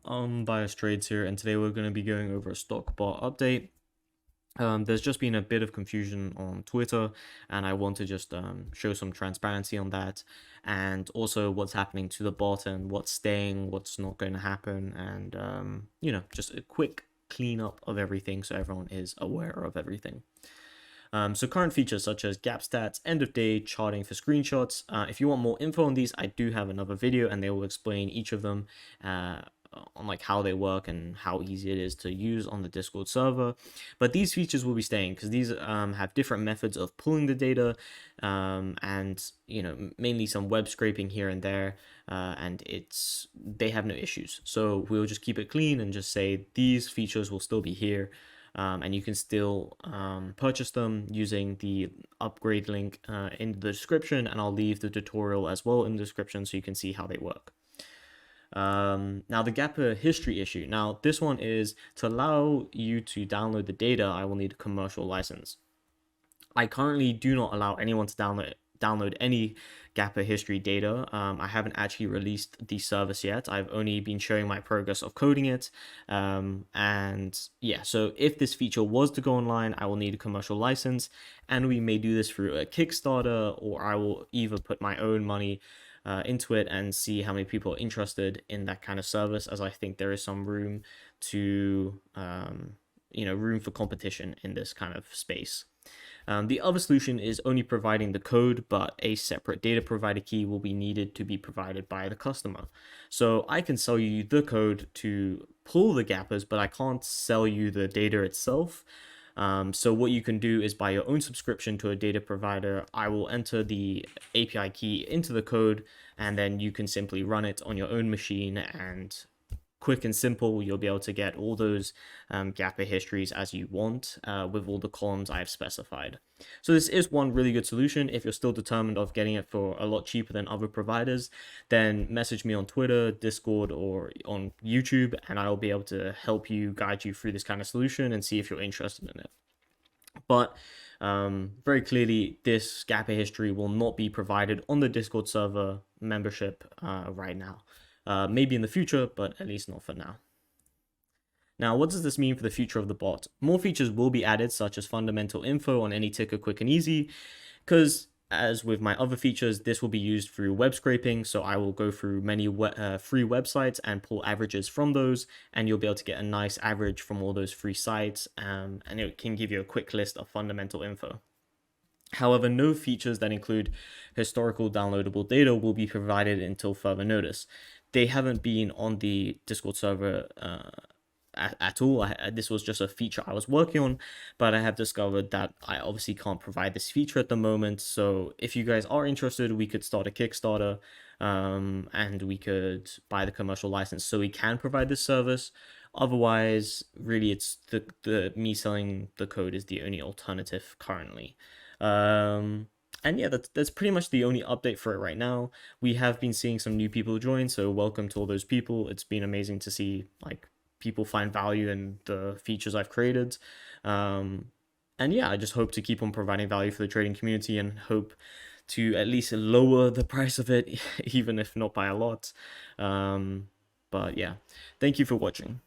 Bias Trades here, and today we're going to be going over a stock bot update. There's just been a bit of confusion on Twitter, and I want to just show some transparency on that, and also what's happening to the bot and what's staying, what's not going to happen, and just a quick cleanup of everything so everyone is aware of everything. So current features such as gap stats, end of day, charting for screenshots. If you want more info on these, I do have another video and they will explain each of them on like how they work and how easy it is to use on the Discord server. But these features will be staying because these have different methods of pulling the data and mainly some web scraping here and there, and they have no issues. So we'll just keep it clean and just say these features will still be here. And you can still purchase them using the upgrade link in the description, and I'll leave the tutorial as well in the description so you can see how they work. Now the Gapper history issue. Now this one is to allow you to download the data, I will need a commercial license. I currently do not allow anyone to download any Gapper history data. I haven't actually released the service yet. I've only been showing my progress of coding it. And yeah, so if this feature was to go online, I will need a commercial license, and we may do this through a Kickstarter, or I will either put my own money into it and see how many people are interested in that kind of service, as I think there is some room to, room for competition in this kind of space. The other solution is only providing the code, but a separate data provider key will be needed to be provided by the customer. So I can sell you the code to pull the gappers, but I can't sell you the data itself. So what you can do is buy your own subscription to a data provider. I will enter the API key into the code, and then you can simply run it on your own machine, and quick and simple, you'll be able to get all those Gapper histories as you want with all the columns I've specified. So this is one really good solution. If you're still determined of getting it for a lot cheaper than other providers, then message me on Twitter, Discord, or on YouTube, and I'll be able to help you, guide you through this kind of solution and see if you're interested in it. But very clearly, this Gapper history will not be provided on the Discord server membership right now. Maybe in the future, but at least not for now. Now, what does this mean for the future of the bot? More features will be added, such as fundamental info on any ticker quick and easy, because as with my other features, this will be used through web scraping, so I will go through many free websites and pull averages from those, and you'll be able to get a nice average from all those free sites, and it can give you a quick list of fundamental info. However, no features that include historical downloadable data will be provided until further notice. They haven't been on the Discord server at all. This was just a feature I was working on, but I have discovered that I obviously can't provide this feature at the moment. So if you guys are interested, we could start a Kickstarter and we could buy the commercial license so we can provide this service. Otherwise, really, it's the me selling the code is the only alternative currently. And yeah, that's pretty much the only update for it right now. We have been seeing some new people join, so welcome to all those people. It's been amazing to see like people find value in the features I've created. And yeah, I just hope to keep on providing value for the trading community and hope to at least lower the price of it, even if not by a lot. But yeah, thank you for watching.